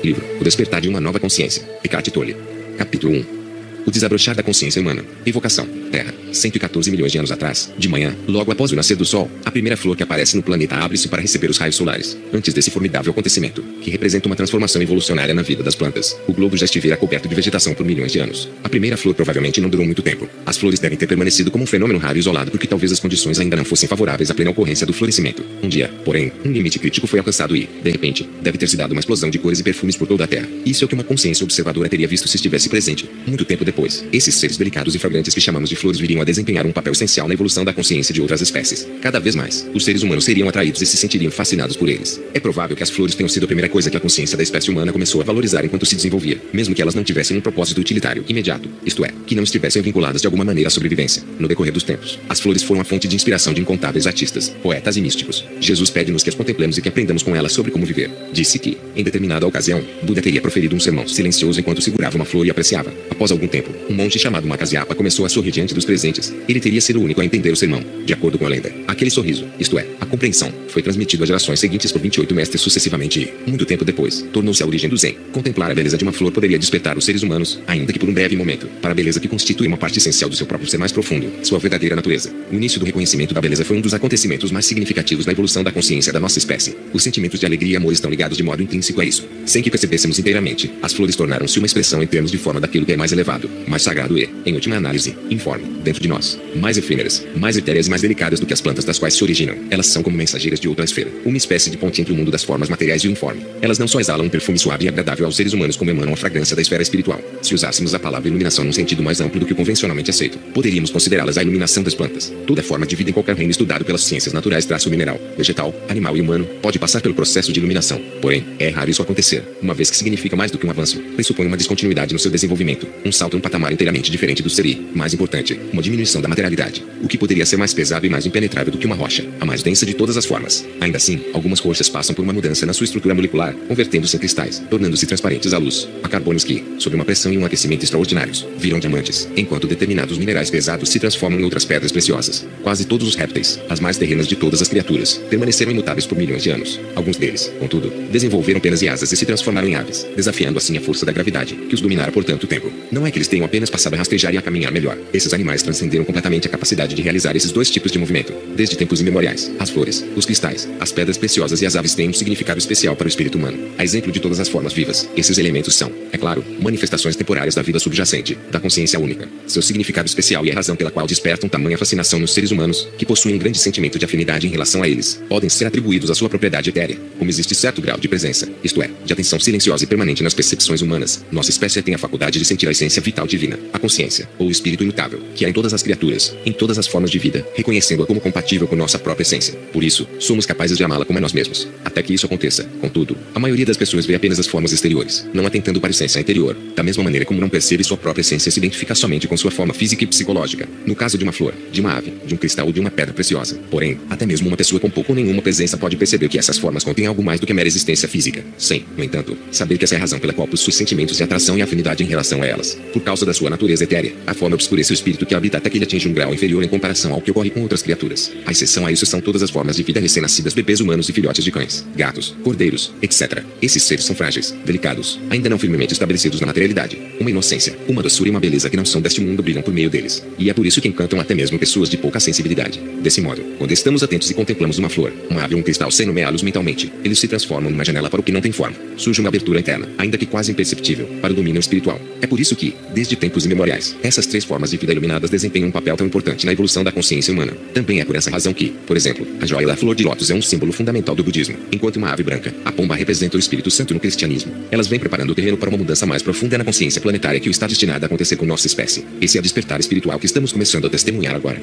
Livro O Despertar de uma Nova Consciência, Eckhart Tolle. Capítulo 1. O desabrochar da consciência humana. Evocação. Terra. 114 milhões de anos atrás, de manhã, logo após o nascer do Sol, a primeira flor que aparece no planeta abre-se para receber os raios solares. Antes desse formidável acontecimento, que representa uma transformação evolucionária na vida das plantas, o globo já estivera coberto de vegetação por milhões de anos. A primeira flor provavelmente não durou muito tempo. As flores devem ter permanecido como um fenômeno raro e isolado porque talvez as condições ainda não fossem favoráveis à plena ocorrência do florescimento. Um dia, porém, um limite crítico foi alcançado e, de repente, deve ter se dado uma explosão de cores e perfumes por toda a Terra. Isso é o que uma consciência observadora teria visto se estivesse presente. Muito tempo depois, esses seres delicados e fragrantes que chamamos de flores viriam a desempenhar um papel essencial na evolução da consciência de outras espécies. Cada vez mais, os seres humanos seriam atraídos e se sentiriam fascinados por eles. É provável que as flores tenham sido a primeira coisa que a consciência da espécie humana começou a valorizar enquanto se desenvolvia, mesmo que elas não tivessem um propósito utilitário imediato, isto é, que não estivessem vinculadas de alguma maneira à sobrevivência. No decorrer dos tempos, as flores foram a fonte de inspiração de incontáveis artistas, poetas e místicos. Jesus pede-nos que as contemplemos e que aprendamos com elas sobre como viver. Disse que, em determinada ocasião, Buda teria proferido um sermão silencioso enquanto segurava uma flor e apreciava. Após algum tempo, um monge chamado Makasyapa começou a sorrir diante dos presentes. Ele teria sido o único a entender o sermão. De acordo com a lenda, aquele sorriso, isto é, a compreensão, foi transmitido às gerações seguintes por 28 mestres sucessivamente e, muito tempo depois, tornou-se a origem do Zen. Contemplar a beleza de uma flor poderia despertar os seres humanos, ainda que por um breve momento, para a beleza que constitui uma parte essencial do seu próprio ser mais profundo, sua verdadeira natureza. O início do reconhecimento da beleza foi um dos acontecimentos mais significativos na evolução da consciência da nossa espécie. Os sentimentos de alegria e amor estão ligados de modo intrínseco a isso. Sem que percebêssemos inteiramente, as flores tornaram-se uma expressão em termos de forma daquilo que é mais elevado, mais sagrado e, em última análise, informe, dentro de nós, mais efêmeras, mais etéreas e mais delicadas do que as plantas das quais se originam. Elas são como mensageiras de outra esfera, uma espécie de ponte entre o mundo das formas materiais e o informe. Elas não só exalam um perfume suave e agradável aos seres humanos como emanam a fragrância da esfera espiritual. Se usássemos a palavra iluminação num sentido mais amplo do que o convencionalmente aceito, poderíamos considerá-las a iluminação das plantas. Toda forma de vida em qualquer reino estudado pelas ciências naturais, traço mineral, vegetal, animal e humano, pode passar pelo processo de iluminação. Porém, é raro isso acontecer, uma vez que significa mais do que um avanço, pressupõe uma descontinuidade no seu desenvolvimento, um salto a um patamar inteiramente diferente do ser e, mais importante, uma diminuição da materialidade, o que poderia ser mais pesado e mais impenetrável do que uma rocha, a mais densa de todas as formas. Ainda assim, algumas rochas passam por uma mudança na sua estrutura molecular, convertendo-se em cristais, tornando-se transparentes à luz, a carbonos que, sob uma pressão e um aquecimento extraordinários, viram diamantes, enquanto determinados minerais pesados se transformam em outras pedras preciosas. Quase todos os répteis, as mais terrenas de todas as criaturas, permaneceram imutáveis por milhões de anos. Alguns deles, contudo, desenvolveram penas e asas e se transformaram em aves, desafiando assim a força da gravidade, que os dominara por tanto tempo. Não é que eles tenham apenas passado a rastejar e a caminhar melhor. Esses animais transcenderam completamente a capacidade de realizar esses dois tipos de movimento. Desde tempos imemoriais, as flores, os cristais, as pedras preciosas e as aves têm um significado especial para o espírito humano. A exemplo de todas as formas vivas, esses elementos são, é claro, manifestações temporárias da vida subjacente, da consciência única. Seu significado especial e a razão pela qual despertam tamanha fascinação nos seres humanos, que possuem um grande sentimento de afinidade em relação a eles, podem ser atribuídos à sua propriedade etérea. Como existe certo grau de presença, isto é, de atenção silenciosa e permanente nas percepções humanas, nossa espécie tem a faculdade de sentir a essência vital divina, a consciência, ou o espírito imutável, que há em todas as criaturas, em todas as formas de vida, reconhecendo-a como compatível com nossa própria essência. Por isso, somos capazes de amá-la como a nós mesmos. Até que isso aconteça, contudo, a maioria das pessoas vê apenas as formas exteriores, não atentando para a essência interior, da mesma maneira como não percebe sua própria essência se identifica somente com sua forma física e psicológica. No caso de uma flor, de uma ave, de um cristal ou de uma pedra preciosa. Porém, até mesmo uma pessoa com pouco ou nenhuma presença pode perceber que essas formas contêm algo mais do que mera existência física. Sem, no entanto, saber que essa é a razão pela qual possui sentimentos de atração e afinidade em relação a elas. Por causa da sua natureza etérea, a forma obscurece o espírito que habita até que ele atinja um grau inferior em comparação ao que ocorre com outras criaturas. A exceção a isso são todas as formas de vida recém-nascidas, bebês humanos e filhotes de cães, gatos, cordeiros, etc. Esses seres são frágeis, delicados, ainda não firmemente estabelecidos na materialidade. Uma inocência, uma doçura e uma beleza que não são deste mundo brilham por meio deles. E é por isso que encantam até mesmo pessoas de pouca sensibilidade. Desse modo, quando estamos atentos e contemplamos uma flor, uma ave ou um cristal sem nomeá-los mentalmente, eles se transformam numa janela para o que não tem forma. Surge uma abertura interna, ainda que quase imperceptível, para o domínio espiritual. É por isso que, desde tempos imemoriais, essas três formas de vida iluminadas desempenham um papel tão importante na evolução da consciência humana. Também é por essa razão que, por exemplo, a joia da flor de lótus é um símbolo fundamental do budismo, enquanto uma ave branca, a pomba representa o Espírito Santo no cristianismo. Elas vêm preparando o terreno para uma mudança mais profunda na consciência planetária que está destinada a acontecer com nossa espécie. Esse é o despertar espiritual que estamos começando a testemunhar agora.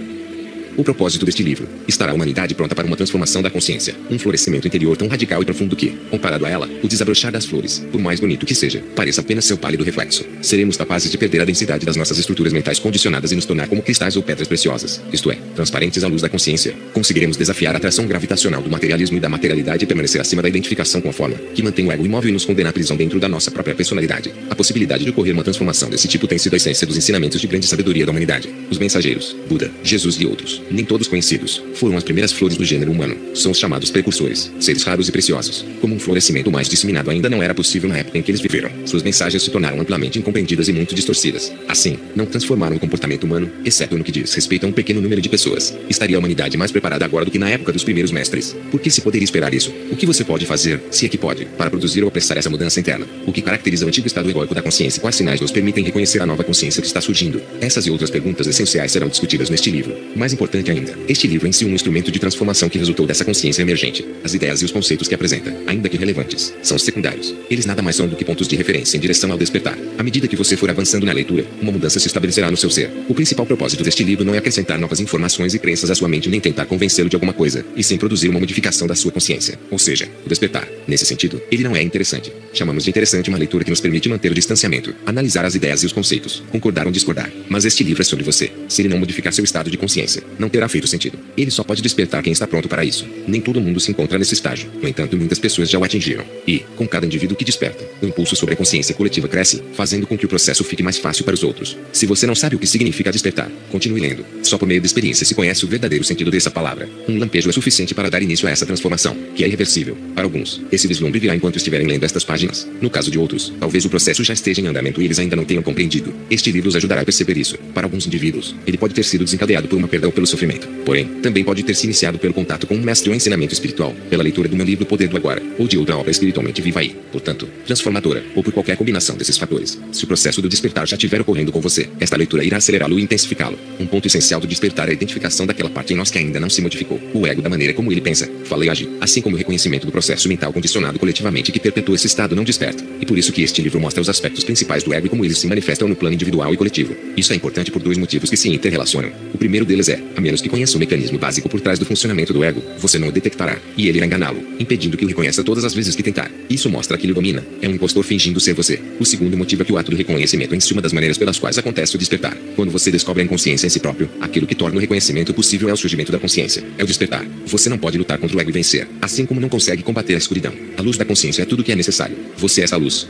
O propósito deste livro: estará a humanidade pronta para uma transformação da consciência, um florescimento interior tão radical e profundo que, comparado a ela, o desabrochar das flores, por mais bonito que seja, pareça apenas seu pálido reflexo. Seremos capazes de perder a densidade das nossas estruturas mentais condicionadas e nos tornar como cristais ou pedras preciosas, isto é, transparentes à luz da consciência. Conseguiremos desafiar a atração gravitacional do materialismo e da materialidade e permanecer acima da identificação com a forma, que mantém o ego imóvel e nos condena à prisão dentro da nossa própria personalidade. A possibilidade de ocorrer uma transformação desse tipo tem sido a essência dos ensinamentos de grande sabedoria da humanidade. Os mensageiros, Buda, Jesus e outros, nem todos conhecidos, foram as primeiras flores do gênero humano. São os chamados precursores, seres raros e preciosos. Como um florescimento mais disseminado ainda não era possível na época em que eles viveram, suas mensagens se tornaram amplamente incompreendidas e muito distorcidas. Assim, não transformaram o comportamento humano, exceto no que diz respeito a um pequeno número de pessoas. Estaria a humanidade mais preparada agora do que na época dos primeiros mestres? Por que se poderia esperar isso? O que você pode fazer, se é que pode, para produzir ou apressar essa mudança interna? O que caracteriza o antigo estado egóico da consciência? Quais sinais nos permitem reconhecer a nova consciência que está surgindo? Essas e outras perguntas essenciais serão discutidas neste livro. Mais importante ainda, este livro é em si um instrumento de transformação que resultou dessa consciência emergente. As ideias e os conceitos que apresenta, ainda que relevantes, são secundários. Eles nada mais são do que pontos de referência em direção ao despertar. À medida que você for avançando na leitura, uma mudança se estabelecerá no seu ser. O principal propósito deste livro não é acrescentar novas informações e crenças à sua mente nem tentar convencê-lo de alguma coisa, e sim produzir uma modificação da sua consciência. Ou seja, o despertar. Nesse sentido, ele não é interessante. Chamamos de interessante uma leitura que nos permite manter o distanciamento, analisar as ideias e os conceitos, concordar ou discordar. Mas este livro é sobre você. Se ele não modificar seu estado de consciência, não terá feito sentido. Ele só pode despertar quem está pronto para isso. Nem todo mundo se encontra nesse estágio. No entanto, muitas pessoas já o atingiram. E, com cada indivíduo que desperta, o impulso sobre a consciência coletiva cresce, fazendo com que o processo fique mais fácil para os outros. Se você não sabe o que significa despertar, continue lendo. Só por meio da experiência se conhece o verdadeiro sentido dessa palavra. Um lampejo é suficiente para dar início a essa transformação, que é irreversível. Para alguns, esse vislumbre virá enquanto estiverem lendo estas páginas. No caso de outros, talvez o processo já esteja em andamento e eles ainda não tenham compreendido. Este livro os ajudará a perceber isso. Para alguns indivíduos, ele pode ter sido desencadeado por uma perda ou pelo sofrimento. Porém, também pode ter se iniciado pelo contato com um mestre ou ensinamento espiritual, pela leitura do meu livro O Poder do Agora, ou de outra obra espiritualmente viva aí, portanto, transformadora, ou por qualquer combinação desses fatores. Se o processo do despertar já estiver ocorrendo com você, esta leitura irá acelerá-lo e intensificá-lo. Um ponto essencial do despertar é a identificação daquela parte em nós que ainda não se modificou, o ego da maneira como ele pensa, fala e age, assim como o reconhecimento do processo mental condicionado coletivamente que perpetua esse estado não desperta. E por isso que este livro mostra os aspectos principais do ego e como eles se manifestam no plano individual e coletivo. Isso é importante por dois motivos que se interrelacionam. O primeiro deles é, a menos que conheça o mecanismo básico por trás do funcionamento do ego, você não o detectará, e ele irá enganá-lo, impedindo que o reconheça todas as vezes que tentar. Isso mostra que ele o domina. É um impostor fingindo ser você. O segundo motivo é que o ato do reconhecimento é em si uma das maneiras pelas quais acontece o despertar. Quando você descobre a inconsciência em si próprio, aquilo que torna o reconhecimento possível é o surgimento da consciência. É o despertar. Você não pode lutar contra o ego e vencer, assim como não consegue combater a escuridão. A luz da consciência é tudo o que é necessário. Você é essa luz.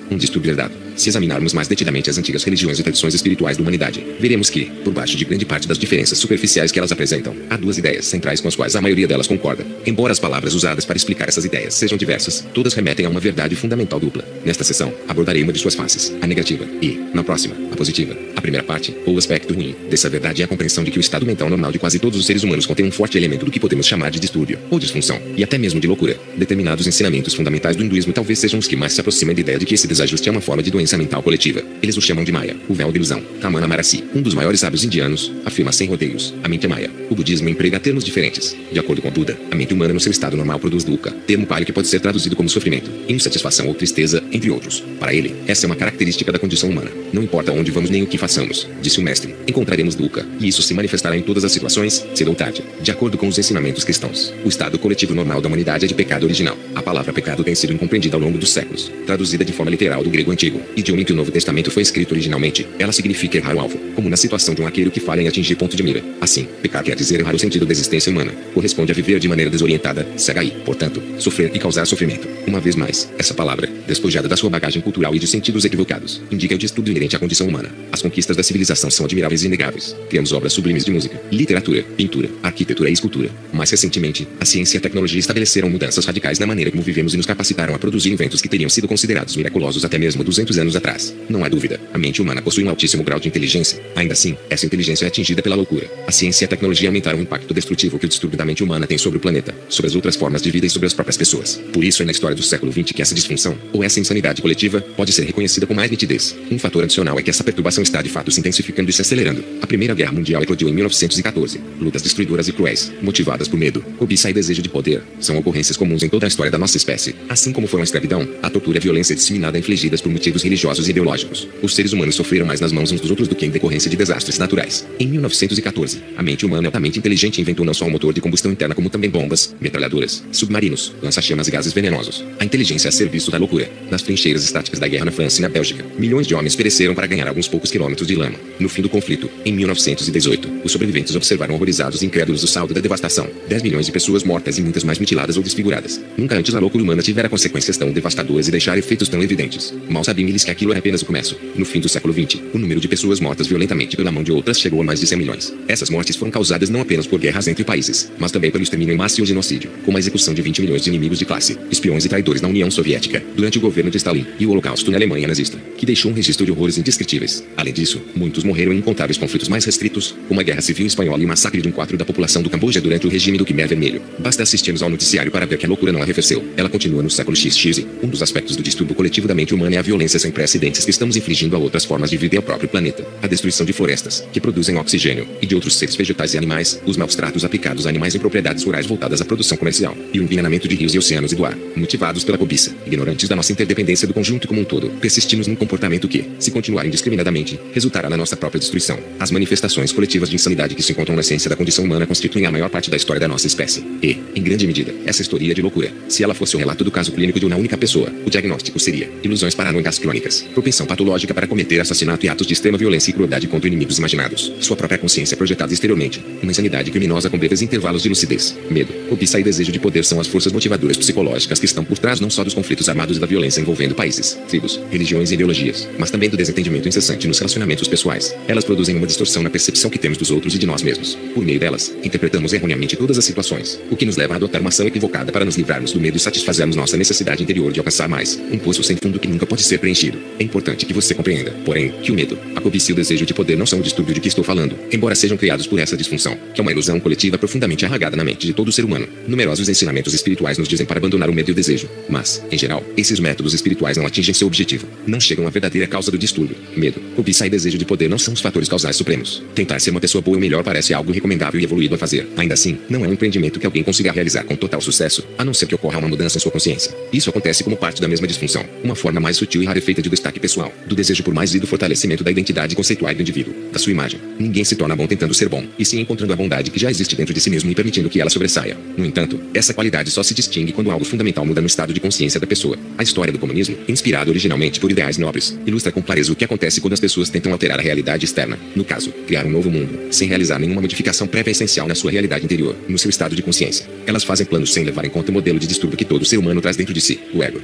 Um distúrbio herdado. Se examinarmos mais detidamente as antigas religiões e tradições espirituais da humanidade, veremos que, por baixo de grande parte das diferenças superficiais que elas apresentam, há duas ideias centrais com as quais a maioria delas concorda. Embora as palavras usadas para explicar essas ideias sejam diversas, todas remetem a uma verdade fundamental dupla. Nesta sessão, abordarei uma de suas faces, a negativa, e, na próxima, a positiva. A primeira parte, ou aspecto ruim, dessa verdade é a compreensão de que o estado mental normal de quase todos os seres humanos contém um forte elemento do que podemos chamar de distúrbio, ou disfunção, e até mesmo de loucura. Determinados ensinamentos fundamentais do hinduísmo talvez sejam os que mais se aproximam da ideia de que esse desajuste é uma forma de doença mental coletiva. Eles o chamam de Maya, o véu da ilusão. Ramana Maharshi, um dos maiores sábios indianos, afirma sem rodeios: a mente é Maya. O budismo emprega termos diferentes. De acordo com Buda, a mente humana no seu estado normal produz dukkha, termo páleo que pode ser traduzido como sofrimento, insatisfação ou tristeza, entre outros. Para ele, essa é uma característica da condição humana. Não importa onde vamos nem o que façamos, disse o mestre, encontraremos dukkha, e isso se manifestará em todas as situações, cedo ou tarde. De acordo com os ensinamentos cristãos, o estado coletivo normal da humanidade é de pecado original. A palavra pecado tem sido incompreendida ao longo dos séculos. Traduzida de forma literal do grego antigo, idioma em que o Novo Testamento foi escrito originalmente, ela significa errar o alvo, como na situação de um arqueiro que falha em atingir ponto de mira. Assim, pecar quer dizer errar o sentido da existência humana. Corresponde a viver de maneira desorientada, cega e, portanto, sofrer e causar sofrimento. Uma vez mais, essa palavra, despojada da sua bagagem cultural e de sentidos equivocados, indica o distúrbio inerente à condição humana. As conquistas da civilização são admiráveis e inegáveis. Criamos obras sublimes de música, literatura, pintura, arquitetura e escultura. Mais recentemente, a ciência e a tecnologia estabeleceram mudanças radicais na maneira como vivemos e nos capacitaram a produzir inventos que teriam sido considerados miraculosos até mesmo 200 anos atrás. Não há dúvida, a mente humana possui um altíssimo grau de inteligência. Ainda assim, essa inteligência é atingida pela loucura. A ciência e a tecnologia aumentaram o impacto destrutivo que o distúrbio da mente humana tem sobre o planeta, sobre as outras formas de vida e sobre as próprias pessoas. Por isso é na história do século XX que essa disfunção, ou essa insanidade coletiva, pode ser reconhecida com mais nitidez. Um fator adicional é que essa perturbação está de fato se intensificando e se acelerando. A Primeira Guerra Mundial eclodiu em 1914. Lutas destruidoras e cruéis, motivadas por medo, cobiça e desejo de poder, são ocorrências comuns em toda a história da nossa espécie. Assim como foram a escravidão, a tortura e a violência disseminada infligidas por motivos religiosos e ideológicos. Os seres humanos sofreram mais nas mãos uns dos outros do que em decorrência de desastres naturais. Em 1914, a mente humana altamente inteligente inventou não só um motor de combustão interna como também bombas, metralhadoras, submarinos, lança-chamas e gases venenosos. A inteligência a serviço da loucura. Nas trincheiras estáticas da guerra na França e na Bélgica, milhões de homens pereceram para ganhar alguns poucos quilômetros de lama. No fim do conflito, em 1918, os sobreviventes observaram horrorizados e incrédulos o saldo da devastação. 10 milhões de pessoas mortas e muitas mais mutiladas ou desfiguradas. Nunca antes a loucura humana tivera consequências tão devastadoras e deixar efeitos tão evidentes. Mal sabiam eles disse que aquilo era apenas o começo. No fim do século XX, o número de pessoas mortas violentamente pela mão de outras chegou a mais de 100 milhões. Essas mortes foram causadas não apenas por guerras entre países, mas também pelo extermínio em massa e o genocídio, como a execução de 20 milhões de inimigos de classe, espiões e traidores na União Soviética, durante o governo de Stalin, e o Holocausto na Alemanha nazista, que deixou um registro de horrores indescritíveis. Além disso, muitos morreram em incontáveis conflitos mais restritos, como a Guerra Civil Espanhola e o massacre de um quarto da população do Camboja durante o regime do Khmer Vermelho. Basta assistirmos ao noticiário para ver que a loucura não arrefeceu. Ela continua no século XX. Um dos aspectos do distúrbio coletivo da mente humana é a violência sem precedentes que estamos infligindo a outras formas de vida e ao próprio planeta. A destruição de florestas, que produzem oxigênio, e de outros seres vegetais e animais, os maus tratos aplicados a animais em propriedades rurais voltadas à produção comercial, e o envenenamento de rios e oceanos e do ar, motivados pela cobiça. Ignorantes da nossa interdependência do conjunto como um todo, persistimos num comportamento que, se continuar indiscriminadamente, resultará na nossa própria destruição. As manifestações coletivas de insanidade que se encontram na essência da condição humana constituem a maior parte da história da nossa espécie. E, em grande medida, essa história de loucura, se ela fosse o relato do caso clínico de uma única pessoa, o diagnóstico seria ilusões paranoicas crônicas, propensão patológica para cometer assassinato e atos de extrema violência e crueldade contra inimigos imaginados, sua própria consciência projetada exteriormente, uma insanidade criminosa com breves intervalos de lucidez, medo, cobiça e desejo de poder são as forças motivadoras psicológicas que estão por trás não só dos conflitos armados e da violência envolvendo países, tribos, religiões e ideologias, mas também do desentendimento incessante nos relacionamentos pessoais. Elas produzem uma distorção na percepção que temos dos outros e de nós mesmos. Por meio delas, interpretamos erroneamente todas as situações, o que nos leva a adotar uma ação equivocada para nos livrarmos do medo e satisfazermos nossa necessidade interior de alcançar mais, um poço sem fundo que nunca pode ser preenchido. É importante que você compreenda, porém, que o medo, a cobiça e o desejo de poder não são o distúrbio de que estou falando, embora sejam criados por essa disfunção, que é uma ilusão coletiva profundamente arraigada na mente de todo ser humano. Numerosos ensinamentos espirituais nos dizem para abandonar o medo e o desejo, mas, em geral, esses métodos espirituais não atingem seu objetivo, não chegam à verdadeira causa do distúrbio. Medo, cobiça e desejo de poder não são os fatores causais supremos. Tentar ser uma pessoa boa ou melhor parece algo recomendável e evoluído a fazer. Ainda assim, não é um empreendimento que alguém consiga realizar com total sucesso, a não ser que ocorra uma mudança em sua consciência. Isso acontece como parte da mesma disfunção, uma forma mais sutil e rarefeita de destaque pessoal, do desejo por mais e do fortalecimento da identidade conceitual do indivíduo, da sua imagem. Ninguém se torna bom tentando ser bom, e sim encontrando a bondade que já existe dentro de si mesmo e permitindo que ela sobressaia. No entanto, essa qualidade só se distingue quando algo fundamental muda no estado de consciência da pessoa. A história do comunismo, inspirado originalmente por ideais nobres, ilustra com clareza o que acontece quando as pessoas tentam alterar a realidade externa, no caso, criar um novo mundo, sem realizar nenhuma modificação prévia essencial na sua realidade interior, no seu estado de consciência. Elas fazem planos sem levar em conta o modelo de distúrbio que todo ser humano traz dentro de si, o ego.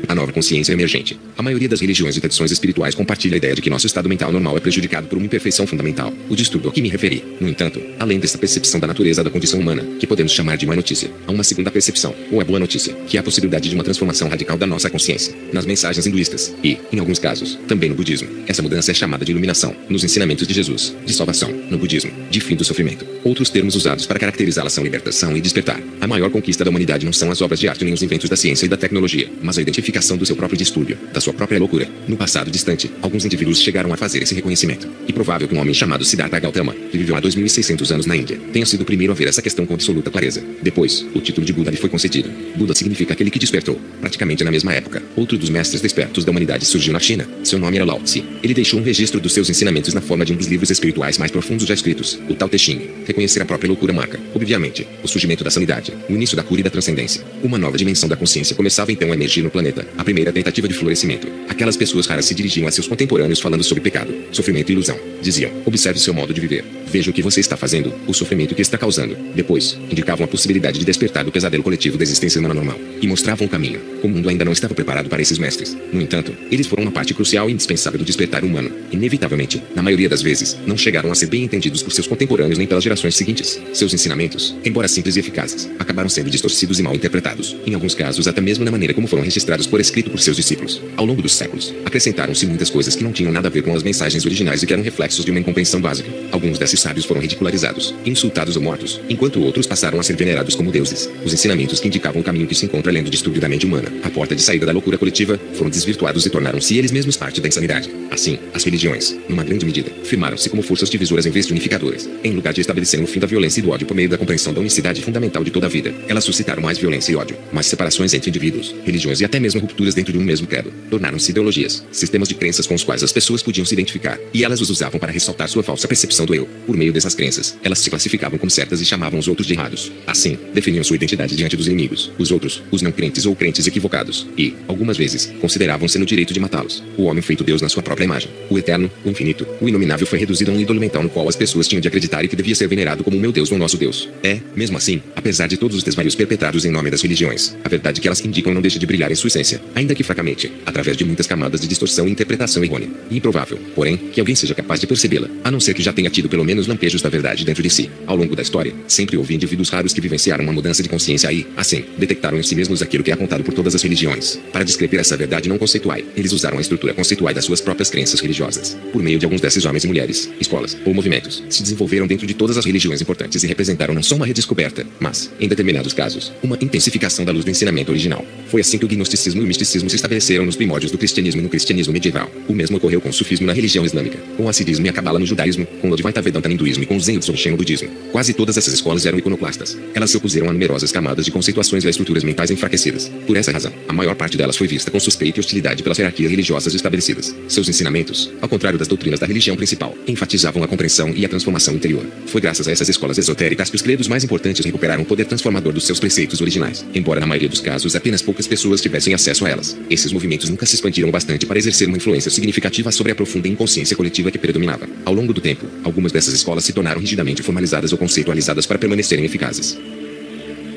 A nova consciência emergente. A maioria das religiões e tradições espirituais compartilha a ideia de que nosso estado mental normal é prejudicado por uma imperfeição fundamental, o distúrbio ao que me referi. No entanto, além desta percepção da natureza da condição humana, que podemos chamar de má notícia, há uma segunda percepção, ou a boa notícia, que é a possibilidade de uma transformação radical da nossa consciência. Nas mensagens hinduístas, e, em alguns casos, também no budismo, essa mudança é chamada de iluminação. Nos ensinamentos de Jesus, de salvação, no budismo, de fim do sofrimento. Outros termos usados para caracterizá-la são libertação e despertar. A maior conquista da humanidade não são as obras de arte nem os inventos da ciência e da tecnologia, mas a identificação do seu próprio distúrbio, da sua própria loucura. No passado distante, alguns indivíduos chegaram a fazer esse reconhecimento. E provável que um homem chamado Siddhartha Gautama, que viveu há 2600 anos na Índia, tenha sido o primeiro a ver essa questão com absoluta clareza. Depois, o título de Buda lhe foi concedido. Buda significa aquele que despertou. Praticamente na mesma época, outro dos mestres despertos da humanidade surgiu na China. Seu nome era Lao Tse. Ele deixou um registro dos seus ensinamentos na forma de um dos livros espirituais mais profundos já escritos, o Tao Te Ching. Reconhecer a própria loucura marca, obviamente, o surgimento da sanidade, o início da cura e da transcendência. Uma nova dimensão da consciência começava então a emergir no planeta. A primeira tentativa de florescimento. Aquelas pessoas raras se dirigiam a seus contemporâneos falando sobre pecado, sofrimento e ilusão. Diziam: observe seu modo de viver. Veja o que você está fazendo, o sofrimento que está causando. Depois, indicavam a possibilidade de despertar do pesadelo coletivo da existência humana normal. E mostravam o caminho. O mundo ainda não estava preparado para esses mestres. No entanto, eles foram uma parte crucial e indispensável do despertar humano. Inevitavelmente, na maioria das vezes, não chegaram a ser bem entendidos por seus contemporâneos nem pelas gerações seguintes. Seus ensinamentos, embora simples e eficazes, acabaram sendo distorcidos e mal interpretados. Em alguns casos, até mesmo na maneira como foram registrados por escrito por seus discípulos. Ao longo dos séculos, acrescentaram-se muitas coisas que não tinham nada a ver com as mensagens originais e que eram reflexos de uma incompreensão básica. Alguns desses sábios foram ridicularizados, insultados ou mortos, enquanto outros passaram a ser venerados como deuses. Os ensinamentos que indicavam o caminho que se encontra além do distúrbio da mente humana, a porta de saída da loucura coletiva, foram desvirtuados e tornaram-se eles mesmos parte da insanidade. Assim, as religiões, numa grande medida, firmaram-se como forças divisoras em vez de unificadoras. Em lugar de estabelecerem o fim da violência e do ódio por meio da compreensão da unicidade fundamental de toda a vida, elas suscitaram mais violência e ódio, mais separações entre indivíduos, religiões e até mesmo rupturas dentro de um mesmo credo. Tornaram-se ideologias, sistemas de crenças com os quais as pessoas podiam se identificar, e elas os usavam usavam para ressaltar sua falsa percepção do eu. Por meio dessas crenças, elas se classificavam como certas e chamavam os outros de errados. Assim, definiam sua identidade diante dos inimigos, os outros, os não crentes ou crentes equivocados, e, algumas vezes, consideravam-se no direito de matá-los. O homem feito Deus na sua própria imagem, o eterno, o infinito, o inominável foi reduzido a um ídolo mental no qual as pessoas tinham de acreditar e que devia ser venerado como o meu Deus ou o nosso Deus. Mesmo assim, apesar de todos os desvarios perpetrados em nome das religiões, a verdade que elas indicam não deixa de brilhar em sua essência, ainda que fracamente, através de muitas camadas de distorção e interpretação errônea. E improvável, porém, que alguém seja capaz de percebê-la, a não ser que já tenha tido pelo menos lampejos da verdade dentro de si. Ao longo da história, sempre houve indivíduos raros que vivenciaram uma mudança de consciência e, assim, detectaram em si mesmos aquilo que é apontado por todas as religiões. Para descrever essa verdade não conceitual, eles usaram a estrutura conceitual das suas próprias crenças religiosas. Por meio de alguns desses homens e mulheres, escolas ou movimentos se desenvolveram dentro de todas as religiões importantes e representaram não só uma redescoberta, mas, em determinados casos, uma intensificação da luz do ensinamento original. Foi assim que o gnosticismo e o misticismo se estabeleceram nos primórdios do cristianismo e no cristianismo medieval. O mesmo ocorreu com o sufismo na religião islâmica, com o hasidismo e a cabala no judaísmo, com o Advaita Vedanta no hinduísmo e com o Zen Dzogchen no budismo. Quase todas essas escolas eram iconoclastas. Elas se opuseram a numerosas camadas de conceituações e a estruturas mentais enfraquecidas. Por essa razão, a maior parte delas foi vista com suspeita e hostilidade pelas hierarquias religiosas estabelecidas. Seus ensinamentos, ao contrário das doutrinas da religião principal, enfatizavam a compreensão e a transformação interior. Foi graças a essas escolas esotéricas que os credos mais importantes recuperaram o poder transformador dos seus preceitos originais, embora na maioria dos casos apenas poucas pessoas tivessem acesso a elas. Esses movimentos nunca se expandiram bastante para exercer uma influência significativa sobre a profunda inconsciência coletiva que predominava. Ao longo do tempo, algumas dessas escolas se tornaram rigidamente formalizadas ou conceitualizadas para permanecerem eficazes.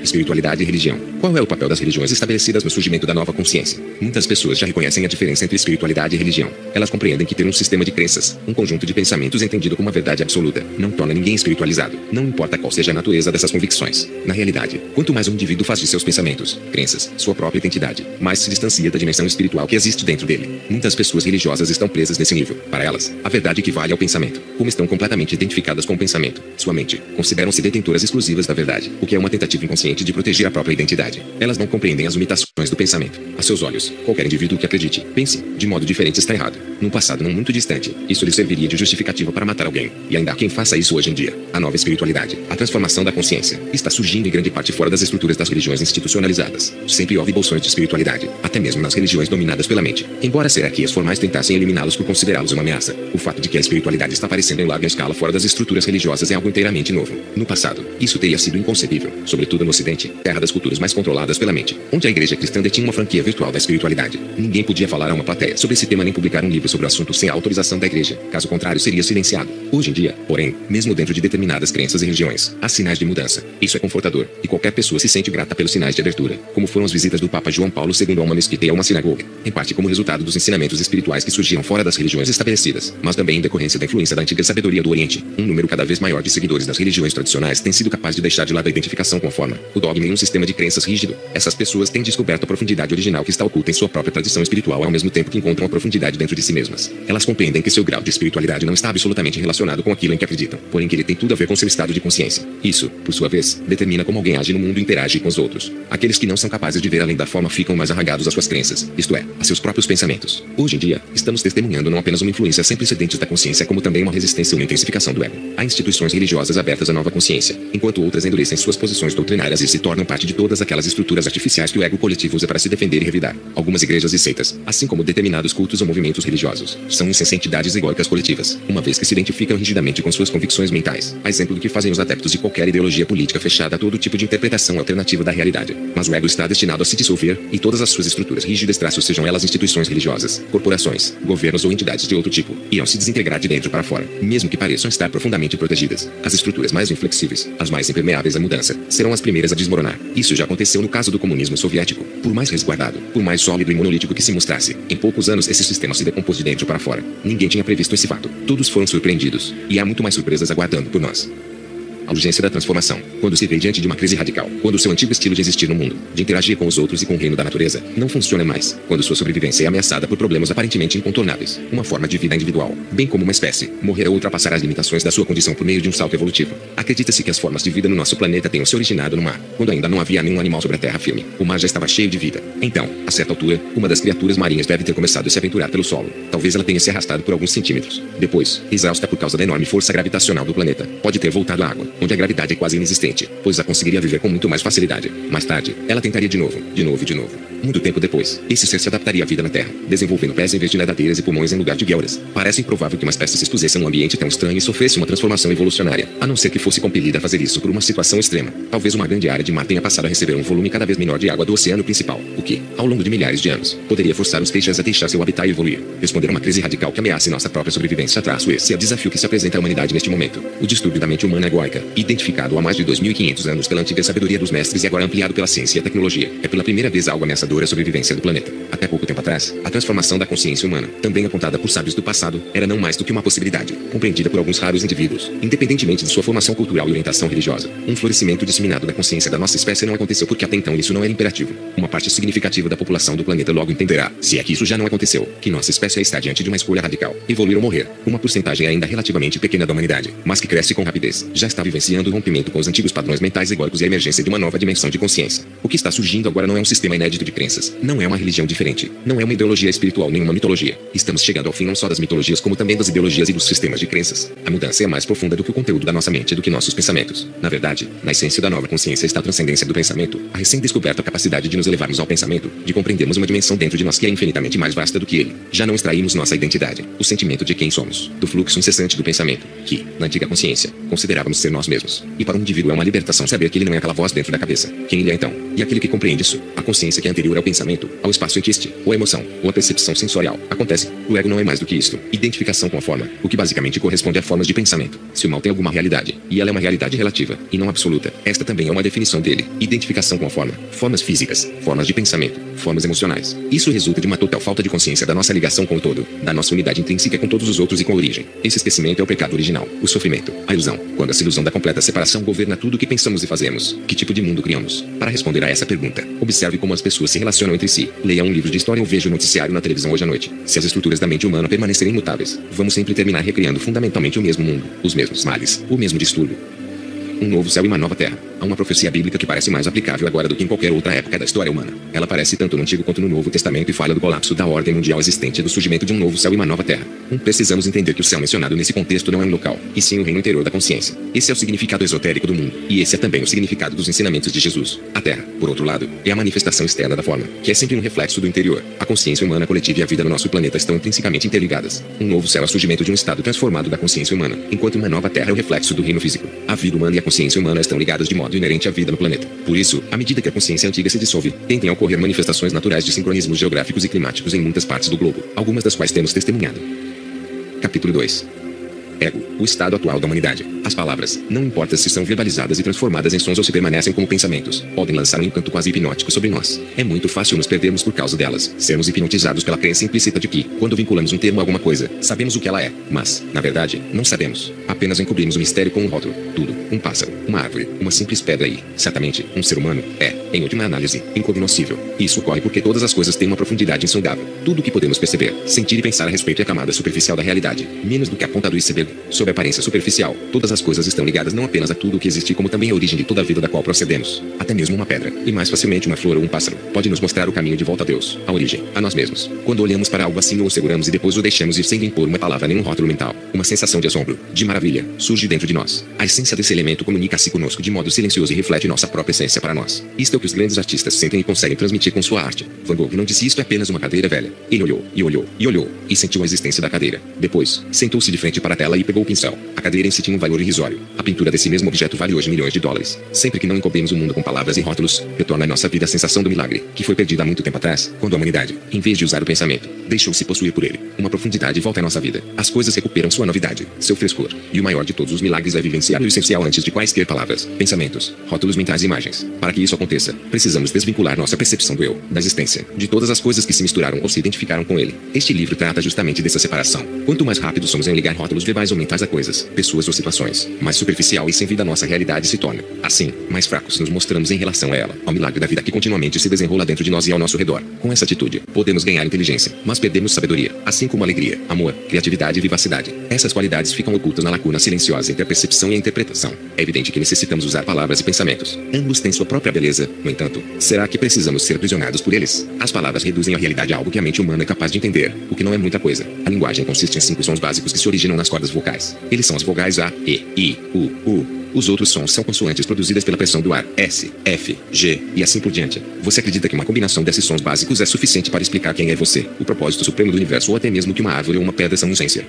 Espiritualidade e religião. Qual é o papel das religiões estabelecidas no surgimento da nova consciência? Muitas pessoas já reconhecem a diferença entre espiritualidade e religião. Elas compreendem que ter um sistema de crenças, um conjunto de pensamentos entendido como uma verdade absoluta, não torna ninguém espiritualizado, não importa qual seja a natureza dessas convicções. Na realidade, quanto mais um indivíduo faz de seus pensamentos, crenças, sua própria identidade, mais se distancia da dimensão espiritual que existe dentro dele. Muitas pessoas religiosas estão presas nesse nível. Para elas, a verdade equivale ao pensamento. Como estão completamente identificadas com o pensamento, sua mente, consideram-se detentoras exclusivas da verdade, o que é uma tentativa inconsciente de proteger a própria identidade. Elas não compreendem as limitações do pensamento. A seus olhos, qualquer indivíduo que acredite, pense, de modo diferente está errado. Num passado não muito distante, isso lhe serviria de justificativa para matar alguém. E ainda há quem faça isso hoje em dia. A nova espiritualidade, a transformação da consciência, está surgindo em grande parte fora das estruturas das religiões institucionalizadas. Sempre houve bolsões de espiritualidade, até mesmo nas religiões dominadas pela mente. Embora as hierarquias formais tentassem eliminá-los por considerá-los uma ameaça, o fato de que a espiritualidade está aparecendo em larga escala fora das estruturas religiosas é algo inteiramente novo. No passado, isso teria sido inconcebível, sobretudo no Ocidente, terra das culturas mais controladas pela mente, onde a igreja cristã detinha uma franquia virtual da espiritualidade. Ninguém podia falar a uma plateia sobre esse tema nem publicar um livro sobre o assunto sem a autorização da igreja, caso contrário seria silenciado. Hoje em dia, porém, mesmo dentro de determinadas crenças e religiões, há sinais de mudança. Isso é confortador, e qualquer pessoa se sente grata pelos sinais de abertura, como foram as visitas do Papa João Paulo II a uma mesquita e a uma sinagoga, em parte como resultado dos ensinamentos espirituais que surgiram fora das religiões estabelecidas, mas também em decorrência da influência da antiga sabedoria do Oriente. Um número cada vez maior de seguidores das religiões tradicionais tem sido capaz de deixar de lado a identificação com a forma, o dogma e um sistema de crenças rígido. Essas pessoas têm descoberto a profundidade original que está oculta em sua própria tradição espiritual ao mesmo tempo que encontram a profundidade dentro de si mesmas. Elas compreendem que seu grau de espiritualidade não está absolutamente relacionado com aquilo em que acreditam, porém que ele tem tudo a ver com seu estado de consciência. Isso, por sua vez, determina como alguém age no mundo e interage com os outros. Aqueles que não são capazes de ver além da forma ficam mais arraigados às suas crenças, isto é, a seus próprios pensamentos. Hoje em dia, estamos testemunhando não apenas uma influência sem precedentes da consciência como também uma resistência e uma intensificação do ego. Há instituições religiosas abertas à nova consciência, enquanto outras endurecem suas posições doutrinárias e se tornam parte de todas aquelas estruturas artificiais que o ego coletivo usa para se defender e revidar. Algumas igrejas e seitas, assim como determinados cultos ou movimentos religiosos, são entidades egóicas coletivas, uma vez que se identificam rigidamente com suas convicções mentais, a exemplo do que fazem os adeptos de qualquer ideologia política fechada a todo tipo de interpretação alternativa da realidade. Mas o ego está destinado a se dissolver, e todas as suas estruturas rígidas, sejam elas instituições religiosas, corporações, governos ou entidades de outro tipo, irão se desintegrar de dentro para fora, mesmo que pareçam estar profundamente protegidas. As estruturas mais inflexíveis, as mais impermeáveis à mudança, serão as primeiras a desmoronar. Isso já aconteceu no caso do comunismo soviético. Por mais resguardado, por mais sólido e monolítico que se mostrasse, em poucos anos esse sistema se decompôs de dentro para fora. Ninguém tinha previsto esse fato. Todos foram surpreendidos. E há muito mais surpresas aguardando por nós. A urgência da transformação, quando se vê diante de uma crise radical, quando seu antigo estilo de existir no mundo, de interagir com os outros e com o reino da natureza, não funciona mais, quando sua sobrevivência é ameaçada por problemas aparentemente incontornáveis, uma forma de vida individual, bem como uma espécie, morrer ou ultrapassar as limitações da sua condição por meio de um salto evolutivo. Acredita-se que as formas de vida no nosso planeta tenham se originado no mar, quando ainda não havia nenhum animal sobre a terra firme. O mar já estava cheio de vida. Então, a certa altura, uma das criaturas marinhas deve ter começado a se aventurar pelo solo. Talvez ela tenha se arrastado por alguns centímetros. Depois, exausta por causa da enorme força gravitacional do planeta, pode ter voltado à água, onde a gravidade é quase inexistente, pois a conseguiria viver com muito mais facilidade. Mais tarde, ela tentaria de novo, de novo e de novo. Muito tempo depois, esse ser se adaptaria à vida na Terra, desenvolvendo pés em vez de nadadeiras e pulmões em lugar de guelras. Parece improvável que uma espécie se expusesse a um ambiente tão estranho e sofresse uma transformação evolucionária, a não ser que fosse compelida a fazer isso por uma situação extrema. Talvez uma grande área de mar tenha passado a receber um volume cada vez menor de água do oceano principal, o que, ao longo de milhares de anos, poderia forçar os peixes a deixar seu habitat e evoluir. Responder a uma crise radical que ameace nossa própria sobrevivência. Esse é o desafio que se apresenta à humanidade neste momento. O distúrbio da mente humana egóica, identificado há mais de 2.500 anos pela antiga sabedoria dos mestres e agora ampliado pela ciência e a tecnologia, é pela primeira vez algo ameaçador à sobrevivência do planeta. Até pouco tempo atrás, a transformação da consciência humana, também apontada por sábios do passado, era não mais do que uma possibilidade, compreendida por alguns raros indivíduos, independentemente de sua formação cultural e orientação religiosa. Um florescimento disseminado da consciência da nossa espécie não aconteceu porque até então isso não era imperativo. Uma parte significativa da população do planeta logo entenderá, se é que isso já não aconteceu, que nossa espécie está diante de uma escolha radical: evoluir ou morrer. Uma porcentagem ainda relativamente pequena da humanidade, mas que cresce com rapidez, já está vivenciando o rompimento com os antigos padrões mentais egóicos e a emergência de uma nova dimensão de consciência. O que está surgindo agora não é um sistema inédito de crenças, não é uma religião diferente, não é uma ideologia espiritual nem uma mitologia. Estamos chegando ao fim não só das mitologias como também das ideologias e dos sistemas de crenças. A mudança é mais profunda do que o conteúdo da nossa mente e do que nossos pensamentos. Na verdade, na essência da nova consciência está a transcendência do pensamento, a recém-descoberta capacidade de nos elevarmos ao pensamento, de compreendermos uma dimensão dentro de nós que é infinitamente mais vasta do que ele. Já não extraímos nossa identidade, o sentimento de quem somos, do fluxo incessante do pensamento, que, na antiga consciência, considerávamos ser nós mesmos. E para um indivíduo é uma libertação saber que ele não é aquela voz dentro da cabeça. Quem ele é então? E aquele que compreende isso, a consciência que é anterior ao pensamento, ao espaço em que este, ou a emoção, ou a percepção sensorial, acontece. O ego não é mais do que isto. Identificação com a forma, o que basicamente corresponde a formas de pensamento. Se o mal tem alguma realidade, e ela é uma realidade relativa, e não absoluta, esta também é uma definição dele. Identificação com a forma, formas físicas, formas de pensamento, formas emocionais. Isso resulta de uma total falta de consciência da nossa ligação com o todo, da nossa unidade intrínseca com todos os outros e com a origem. Esse esquecimento é o pecado original, o sofrimento, a ilusão. Quando essa ilusão da completa separação governa tudo o que pensamos e fazemos, que tipo de mundo criamos? Para responder a essa pergunta, observe como as pessoas se relacionam entre si. Leia um livro de história ou veja o noticiário na televisão hoje à noite. Se as estruturas da mente humana permanecerem imutáveis, vamos sempre terminar recriando fundamentalmente o mesmo mundo, os mesmos males, o mesmo distúrbio. Um novo céu e uma nova terra. Há uma profecia bíblica que parece mais aplicável agora do que em qualquer outra época da história humana. Ela aparece tanto no Antigo quanto no Novo Testamento e fala do colapso da ordem mundial existente e do surgimento de um novo céu e uma nova terra. Precisamos entender que o céu mencionado nesse contexto não é um local, e sim o reino interior da consciência. Esse é o significado esotérico do mundo, e esse é também o significado dos ensinamentos de Jesus. A terra, por outro lado, é a manifestação externa da forma, que é sempre um reflexo do interior. A consciência humana coletiva e a vida no nosso planeta estão intrinsecamente interligadas. Um novo céu é o surgimento de um estado transformado da consciência humana, enquanto uma nova terra é o reflexo do reino físico. A vida humana e a consciência humana estão ligadas de modo inerente à vida no planeta. Por isso, à medida que a consciência antiga se dissolve, tendem a ocorrer manifestações naturais de sincronismos geográficos e climáticos em muitas partes do globo, algumas das quais temos testemunhado. Capítulo 2. Ego, o estado atual da humanidade. As palavras, não importa se são verbalizadas e transformadas em sons ou se permanecem como pensamentos, podem lançar um encanto quase hipnótico sobre nós. É muito fácil nos perdermos por causa delas, sermos hipnotizados pela crença implícita de que, quando vinculamos um termo a alguma coisa, sabemos o que ela é. Mas, na verdade, não sabemos. Apenas encobrimos o mistério com um rótulo. Tudo, um pássaro, uma árvore, uma simples pedra e, certamente, um ser humano, é, em última análise, incognoscível. Isso ocorre porque todas as coisas têm uma profundidade insondável. Tudo o que podemos perceber, sentir e pensar a respeito é a camada superficial da realidade, menos do que a ponta do iceberg. Sob a aparência superficial, todas as coisas estão ligadas não apenas a tudo o que existe, como também a origem de toda a vida da qual procedemos. Até mesmo uma pedra, e mais facilmente uma flor ou um pássaro, pode nos mostrar o caminho de volta a Deus, a origem, a nós mesmos. Quando olhamos para algo assim ou o seguramos e depois o deixamos ir sem lhe impor uma palavra nem um rótulo mental, uma sensação de assombro, de maravilha, surge dentro de nós. A essência desse elemento comunica-se conosco de modo silencioso e reflete nossa própria essência para nós. Isto é o que os grandes artistas sentem e conseguem transmitir com sua arte. Van Gogh não disse isto é apenas uma cadeira velha. Ele olhou, e olhou, e olhou, e sentiu a existência da cadeira. Depois, sentou-se de frente para a tela e pegou o pincel. A cadeira em si tinha um valor irrisório. A pintura desse mesmo objeto vale hoje milhões de dólares. Sempre que não encobrimos o mundo com palavras e rótulos, retorna à nossa vida a sensação do milagre, que foi perdida há muito tempo atrás, quando a humanidade, em vez de usar o pensamento, deixou-se possuir por ele. Uma profundidade volta à nossa vida. As coisas recuperam sua novidade, seu frescor. E o maior de todos os milagres é vivenciar o essencial antes de quaisquer palavras, pensamentos, rótulos mentais e imagens. Para que isso aconteça, precisamos desvincular nossa percepção do eu, da existência, de todas as coisas que se misturaram ou se identificaram com ele. Este livro trata justamente dessa separação. Quanto mais rápido somos em ligar rótulos verbais ou mentais a coisas, pessoas ou situações, mais superficial e sem vida nossa realidade se torna. Assim, mais fracos nos mostramos em relação a ela, ao milagre da vida que continuamente se desenrola dentro de nós e ao nosso redor. Com essa atitude, podemos ganhar inteligência, mas perdemos sabedoria, assim como alegria, amor, criatividade e vivacidade. Essas qualidades ficam ocultas na lacuna silenciosa entre a percepção e a interpretação. É evidente que necessitamos usar palavras e pensamentos. Ambos têm sua própria beleza, no entanto, será que precisamos ser aprisionados por eles? As palavras reduzem a realidade a algo que a mente humana é capaz de entender, o que não é muita coisa. A linguagem consiste em 5 sons básicos que se originam nas cordas vocais. Eles são as vogais A, E, I, U. Os outros sons são consoantes produzidas pela pressão do ar, S, F, G, e assim por diante. Você acredita que uma combinação desses sons básicos é suficiente para explicar quem é você, o propósito supremo do universo ou até mesmo que uma árvore ou uma pedra são essência?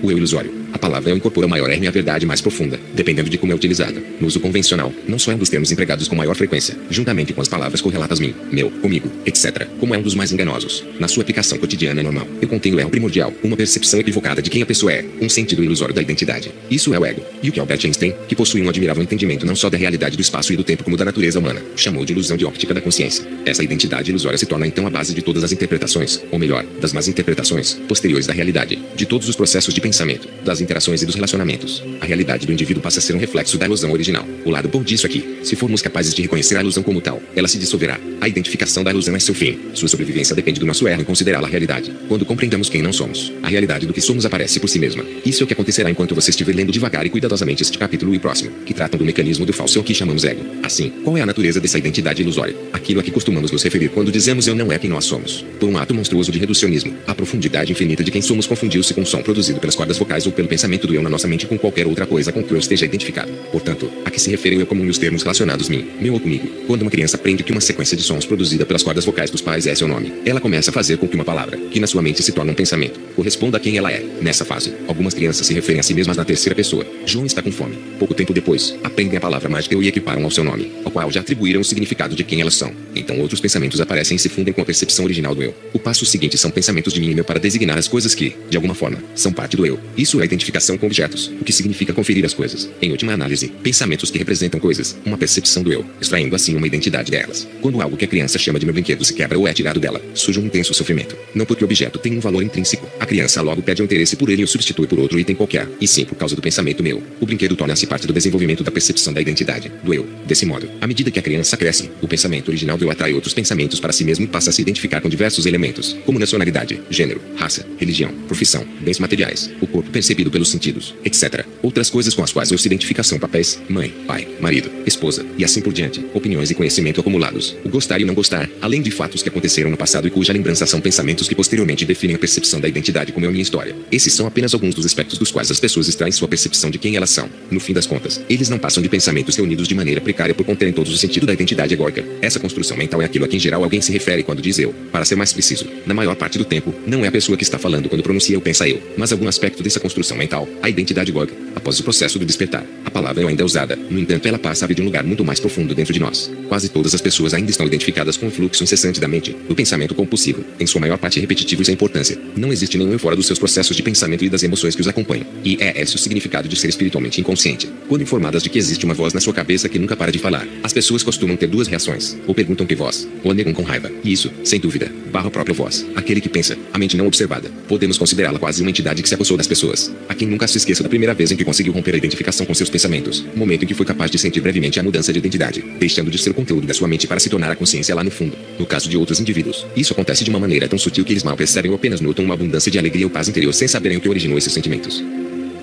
O eu ilusório. A palavra eu incorpora o maior R a verdade mais profunda, dependendo de como é utilizada. No uso convencional, não só é um dos termos empregados com maior frequência, juntamente com as palavras correlatas mim, meu, comigo, etc., como é um dos mais enganosos. Na sua aplicação cotidiana normal, eu contenho o erro primordial, uma percepção equivocada de quem a pessoa é, um sentido ilusório da identidade. Isso é o ego. E o que Albert Einstein, que possui um admirável entendimento não só da realidade do espaço e do tempo como da natureza humana, chamou de ilusão de óptica da consciência. Essa identidade ilusória se torna então a base de todas as interpretações, ou melhor, das más interpretações, posteriores da realidade, de todos os processos de pensamento, das interações e dos relacionamentos. A realidade do indivíduo passa a ser um reflexo da ilusão original. O lado bom disso aqui, se formos capazes de reconhecer a ilusão como tal, ela se dissolverá. A identificação da ilusão é seu fim. Sua sobrevivência depende do nosso erro em considerá-la a realidade. Quando compreendamos quem não somos, a realidade do que somos aparece por si mesma. Isso é o que acontecerá enquanto você estiver lendo devagar e cuidadosamente este capítulo e próximo, que tratam do mecanismo do falso que chamamos ego. Assim, qual é a natureza dessa identidade ilusória? Aquilo a que costumamos nos referir quando dizemos eu não é quem nós somos. Por um ato monstruoso de reducionismo, a profundidade infinita de quem somos confundiu-se com o som produzido pelas cordas vocais ou pelo pensamento do eu na nossa mente com qualquer outra coisa com que eu esteja identificado. Portanto, a que se refere o eu comum e os termos relacionados mim, meu ou comigo. Quando uma criança aprende que uma sequência de sons produzida pelas cordas vocais dos pais é seu nome, ela começa a fazer com que uma palavra, que na sua mente se torna um pensamento, corresponda a quem ela é. Nessa fase, algumas crianças se referem a si mesmas na terceira pessoa. João está com fome. Pouco tempo depois, aprendem a palavra mágica eu e equiparam ao seu nome, ao qual já atribuíram o significado de quem elas são. Então outros pensamentos aparecem e se fundem com a percepção original do eu. O passo seguinte são pensamentos de mim e meu para designar as coisas que, de alguma forma, são parte do eu. Isso é a identificação com objetos, o que significa conferir as coisas. Em última análise, pensamentos que representam coisas, uma percepção do eu, extraindo assim uma identidade delas. Quando algo que a criança chama de meu brinquedo se quebra ou é tirado dela, surge um intenso sofrimento. Não porque o objeto tem um valor intrínseco, a criança logo perde o interesse por ele e o substitui por outro item qualquer, e sim por causa do pensamento meu. O brinquedo torna-se parte do desenvolvimento da percepção da identidade, do eu. Desse modo, à medida que a criança cresce, o pensamento original do eu atrai outros pensamentos para si mesmo e passa a se identificar com diversos elementos, como nacionalidade, gênero, raça, religião, profissão, bens materiais, o corpo percebido pelos sentidos, etc. Outras coisas com as quais eu se identifica são papéis, mãe, pai, marido, esposa, e assim por diante, opiniões e conhecimento acumulados, o gostar e o não gostar, além de fatos que aconteceram no passado e cuja lembrança são pensamentos que posteriormente definem a percepção da identidade como eu minha história. Esses são apenas alguns dos aspectos dos quais as pessoas extraem sua percepção de quem elas são. No fim das contas, eles não passam de pensamentos reunidos de maneira precária por conterem todos o sentido da identidade egóica. Essa construção mental é aquilo a que em geral alguém se refere quando diz eu. Para ser mais preciso, na maior parte do tempo, não é a pessoa que está falando quando pronuncia eu pensa eu, mas algum aspecto dessa construção mental, a identidade egóica, após o processo do despertar. A palavra eu ainda é usada, no entanto ela passa a vir de um lugar muito mais profundo dentro de nós. Quase todas as pessoas ainda estão identificadas com o fluxo incessante da mente, do pensamento compulsivo, em sua maior parte repetitivo e sem importância. Não existe nenhum eu fora dos seus processos de pensamento e das emoções que os acompanham. E é esse o significado de ser espiritualmente inconsciente. Quando informadas de que existe uma voz na sua cabeça que nunca para de falar, as pessoas costumam ter duas reações, ou perguntam que voz, ou a negam com raiva. E isso, sem dúvida, barra a própria voz, aquele que pensa, a mente não observada. Podemos considerá-la quase uma entidade que se apossou das pessoas. A quem nunca se esqueça da primeira vez em que conseguiu romper a identificação com seus pensamentos, o momento em que foi capaz de sentir brevemente a mudança de identidade, deixando de ser o conteúdo da sua mente para se tornar a consciência lá no fundo. No caso de outros indivíduos, isso acontece de uma maneira tão sutil que eles mal percebem ou apenas notam uma abundância de alegria ou paz interior sem saberem o que originou esses sentimentos.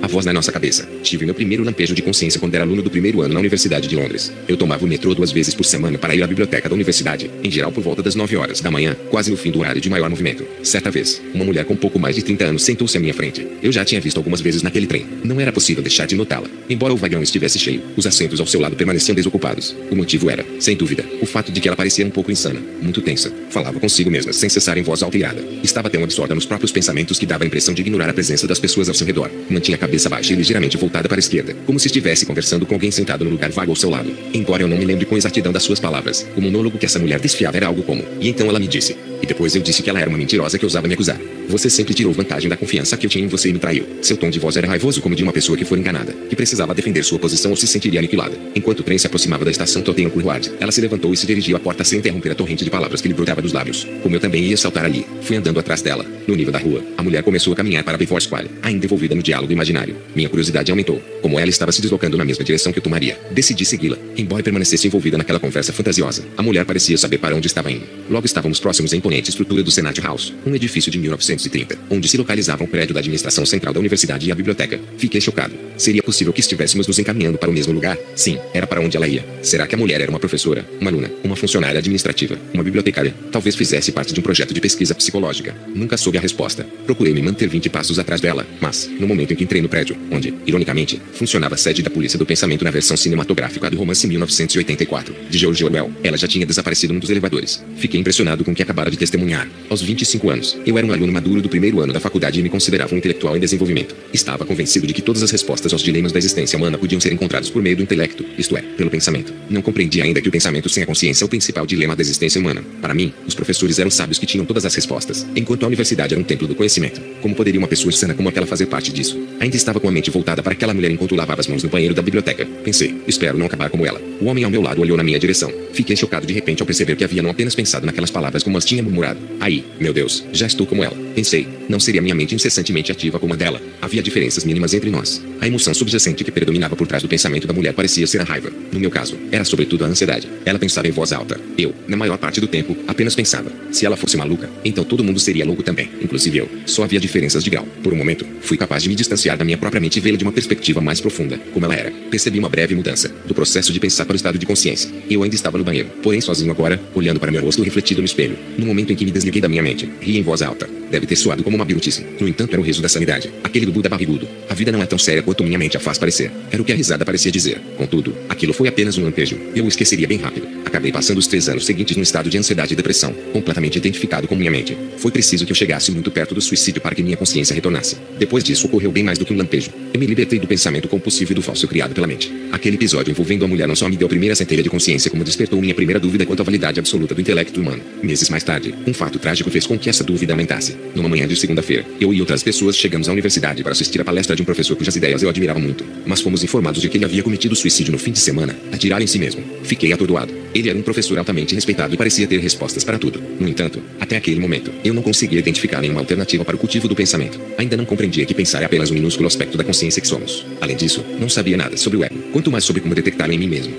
A voz na nossa cabeça. Tive meu primeiro lampejo de consciência quando era aluno do primeiro ano na Universidade de Londres. Eu tomava o metrô 2 vezes por semana para ir à biblioteca da universidade, em geral por volta das 9 horas da manhã, quase no fim do horário de maior movimento. Certa vez, uma mulher com pouco mais de 30 anos sentou-se à minha frente. Eu já a tinha visto algumas vezes naquele trem. Não era possível deixar de notá-la. Embora o vagão estivesse cheio, os assentos ao seu lado permaneciam desocupados. O motivo era, sem dúvida, o fato de que ela parecia um pouco insana, muito tensa. Falava consigo mesma, sem cessar em voz alta e irada. Estava tão absorta nos próprios pensamentos que dava a impressão de ignorar a presença das pessoas ao seu redor. Mantinha a cabeça baixa e ligeiramente voltada para a esquerda, como se estivesse conversando com alguém sentado no lugar vago ao seu lado. Embora eu não me lembre com exatidão das suas palavras, o monólogo que essa mulher desfiava era algo como: e então ela me disse. E depois eu disse que ela era uma mentirosa que ousava me acusar. Você sempre tirou vantagem da confiança que eu tinha em você e me traiu. Seu tom de voz era raivoso como de uma pessoa que foi enganada, que precisava defender sua posição ou se sentiria aniquilada. Enquanto o trem se aproximava da estação Tottenham Court Road, ela se levantou e se dirigiu à porta sem interromper a torrente de palavras que lhe brotava dos lábios. Como eu também ia saltar ali, fui andando atrás dela. No nível da rua, a mulher começou a caminhar para Belfort Square, ainda envolvida no diálogo imaginário. Minha curiosidade aumentou. Como ela estava se deslocando na mesma direção que eu tomaria, decidi segui-la. Embora permanecesse envolvida naquela conversa fantasiosa, a mulher parecia saber para onde estava indo. Logo estávamos próximos à imponente imponente estrutura do Senate House, um edifício de 1930, onde se localizava um prédio da administração central da universidade e a biblioteca. Fiquei chocado. Seria possível que estivéssemos nos encaminhando para o mesmo lugar? Sim, era para onde ela ia. Será que a mulher era uma professora, uma aluna, uma funcionária administrativa, uma bibliotecária? Talvez fizesse parte de um projeto de pesquisa psicológica. Nunca soube a resposta. Procurei me manter 20 passos atrás dela, mas, no momento em que entrei no prédio, onde, ironicamente, funcionava a sede da Polícia do Pensamento na versão cinematográfica do romance 1984, de George Orwell, ela já tinha desaparecido num dos elevadores. Fiquei impressionado com o que acabara de testemunhar. Aos 25 anos, eu era um aluno maduro do primeiro ano da faculdade e me considerava um intelectual em desenvolvimento. Estava convencido de que todas as respostas aos dilemas da existência humana podiam ser encontradas por meio do intelecto, isto é, pelo pensamento. Não compreendia ainda que o pensamento sem a consciência é o principal dilema da existência humana. Para mim, os professores eram sábios que tinham todas as respostas, enquanto a universidade era um templo do conhecimento. Como poderia uma pessoa insana como aquela fazer parte disso? Ainda estava com a mente voltada para aquela mulher enquanto lavava as mãos no banheiro da biblioteca. Pensei, espero não acabar como ela. O homem ao meu lado olhou na minha direção. Fiquei chocado de repente ao perceber que havia não apenas pensado naquelas palavras como as tinha murmurado. Aí, meu Deus, já estou como ela. Pensei, não seria minha mente incessantemente ativa como a dela. Havia diferenças mínimas entre nós. A emoção subjacente que predominava por trás do pensamento da mulher parecia ser a raiva. No meu caso, era sobretudo a ansiedade. Ela pensava em voz alta. Eu, na maior parte do tempo, apenas pensava. Se ela fosse maluca, então todo mundo seria louco também, inclusive eu. Só havia diferenças de grau. Por um momento, fui capaz de me distanciar da minha própria mente e vê-la de uma perspectiva mais profunda, como ela era. Percebi uma breve mudança, do processo de pensar para o estado de consciência. Eu ainda estava no banheiro, porém sozinho agora, olhando para meu rosto refletido no espelho. No momento em que me desliguei da minha mente, ri em voz alta. Deve ter soado como uma birutice. No entanto, era o riso da sanidade. Aquele do Buda barrigudo. A vida não é tão séria quanto minha mente a faz parecer. Era o que a risada parecia dizer. Contudo, aquilo foi apenas um lampejo. Eu o esqueceria bem rápido. Acabei passando os 3 anos seguintes num estado de ansiedade e depressão, completamente identificado com minha mente. Foi preciso que eu chegasse muito perto do suicídio para que minha consciência retornasse. Depois disso ocorreu bem mais do que um lampejo. Eu me libertei do pensamento compulsivo e do falso criado pela mente. Aquele episódio envolvendo a mulher não só me deu a primeira centelha de consciência, como despertou minha primeira dúvida quanto à validade absoluta do intelecto humano. Meses mais tarde, um fato trágico fez com que essa dúvida aumentasse. Numa manhã de segunda-feira, eu e outras pessoas chegamos à universidade para assistir a palestra de um professor cujas ideias eu admirava muito. Mas fomos informados de que ele havia cometido suicídio no fim de semana, atirar em si mesmo. Fiquei atordoado. Ele era um professor altamente respeitado e parecia ter respostas para tudo. No entanto, até aquele momento, eu não conseguia identificar nenhuma alternativa para o cultivo do pensamento. Ainda não compreendia que pensar é apenas um minúsculo aspecto da consciência que somos. Além disso, não sabia nada sobre o ego, quanto mais sobre como detectá-lo em mim mesmo.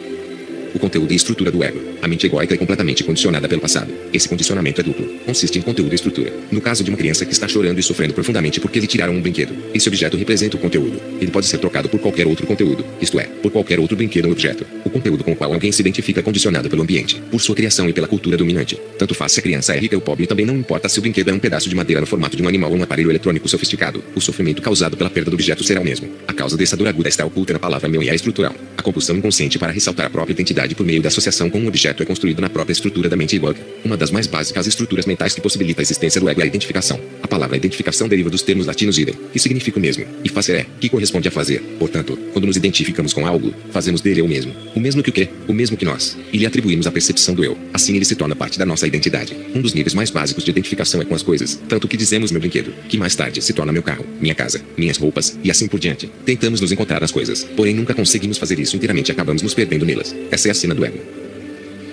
O conteúdo e estrutura do ego. A mente egóica é completamente condicionada pelo passado. Esse condicionamento é duplo. Consiste em conteúdo e estrutura. No caso de uma criança que está chorando e sofrendo profundamente porque lhe tiraram um brinquedo, esse objeto representa o conteúdo. Ele pode ser trocado por qualquer outro conteúdo, isto é, por qualquer outro brinquedo ou objeto. O conteúdo com o qual alguém se identifica é condicionado pelo ambiente, por sua criação e pela cultura dominante. Tanto faz se a criança é rica ou pobre, e também não importa se o brinquedo é um pedaço de madeira no formato de um animal ou um aparelho eletrônico sofisticado. O sofrimento causado pela perda do objeto será o mesmo. A causa dessa dor aguda está oculta na palavra meu e é estrutural. A compulsão inconsciente para ressaltar a própria identidade por meio da associação com um objeto é construído na própria estrutura da mente egóica. Uma das mais básicas estruturas mentais que possibilita a existência do ego é a identificação. A palavra identificação deriva dos termos latinos idem, que significa o mesmo, e fazer que corresponde a fazer. Portanto, quando nos identificamos com algo, fazemos dele o mesmo. O mesmo que o quê? O mesmo que nós. E lhe atribuímos a percepção do eu. Assim ele se torna parte da nossa identidade. Um dos níveis mais básicos de identificação é com as coisas, tanto que dizemos meu brinquedo, que mais tarde se torna meu carro, minha casa, minhas roupas, e assim por diante. Tentamos nos encontrar nas coisas, porém nunca conseguimos fazer isso inteiramente e acabamos nos perdendo nelas. Essa é a cena do ego.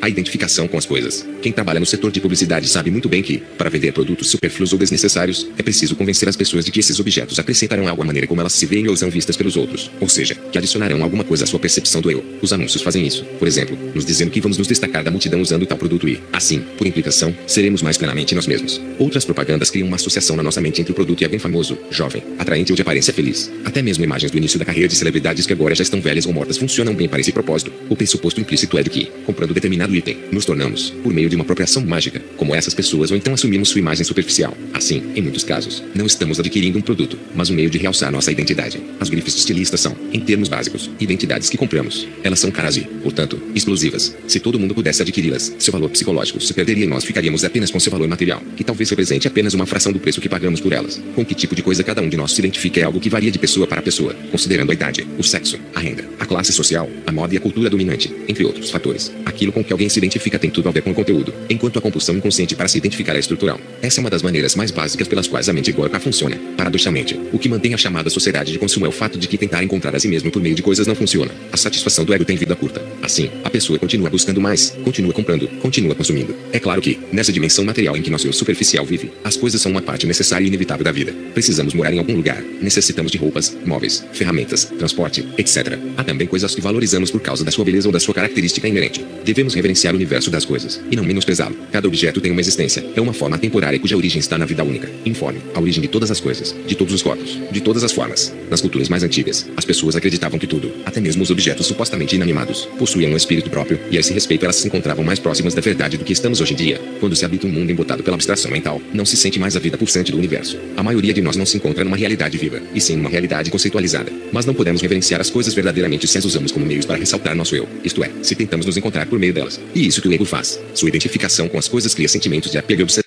A identificação com as coisas. Quem trabalha no setor de publicidade sabe muito bem que, para vender produtos supérfluos ou desnecessários, é preciso convencer as pessoas de que esses objetos acrescentarão algo à maneira como elas se veem ou são vistas pelos outros. Ou seja, que adicionarão alguma coisa à sua percepção do eu. Os anúncios fazem isso, por exemplo, nos dizendo que vamos nos destacar da multidão usando tal produto e, assim, por implicação, seremos mais plenamente nós mesmos. Outras propagandas criam uma associação na nossa mente entre o produto e alguém famoso, jovem, atraente ou de aparência feliz. Até mesmo imagens do início da carreira de celebridades que agora já estão velhas ou mortas funcionam bem para esse propósito. O pressuposto implícito é de que, comprando determinado item, nos tornamos, por meio de uma apropriação mágica, como essas pessoas ou então assumimos sua imagem superficial. Assim, em muitos casos, não estamos adquirindo um produto, mas um meio de realçar nossa identidade. As grifes de estilista são, em termos básicos, identidades que compramos. Elas são caras e, portanto, explosivas. Se todo mundo pudesse adquiri-las, seu valor psicológico se perderia e nós ficaríamos apenas com seu valor material, que talvez represente apenas uma fração do preço que pagamos por elas. Com que tipo de coisa cada um de nós se identifica é algo que varia de pessoa para pessoa, considerando a idade, o sexo, a renda, a classe social, a moda e a cultura dominante, entre outros fatores. Aquilo com que alguém se identifica tem tudo a ver com o conteúdo, enquanto a compulsão inconsciente para se identificar é estrutural. Essa é uma das maneiras mais básicas pelas quais a mente egóica funciona. Paradoxalmente, o que mantém a chamada sociedade de consumo é o fato de que tentar encontrar a si mesmo por meio de coisas não funciona. A satisfação do ego tem vida curta. Assim, a pessoa continua buscando mais, continua comprando, continua consumindo. É claro que, nessa dimensão material em que nosso eu superficial vive, as coisas são uma parte necessária e inevitável da vida. Precisamos morar em algum lugar, necessitamos de roupas, móveis, ferramentas, transporte, etc. Há também coisas que valorizamos por causa da sua beleza ou da sua característica inerente. Devemos reverenciar reverenciar o universo das coisas, e não menosprezá-lo. Cada objeto tem uma existência, é uma forma temporária cuja origem está na vida única, informe, a origem de todas as coisas, de todos os corpos, de todas as formas. Nas culturas mais antigas, as pessoas acreditavam que tudo, até mesmo os objetos supostamente inanimados, possuíam um espírito próprio, e a esse respeito elas se encontravam mais próximas da verdade do que estamos hoje em dia. Quando se habita um mundo embotado pela abstração mental, não se sente mais a vida pulsante do universo. A maioria de nós não se encontra numa realidade viva, e sim numa realidade conceitualizada. Mas não podemos reverenciar as coisas verdadeiramente se as usamos como meios para ressaltar nosso eu, isto é, se tentamos nos encontrar por meio delas. E isso que o ego faz. Sua identificação com as coisas cria sentimentos de apego e obsessão.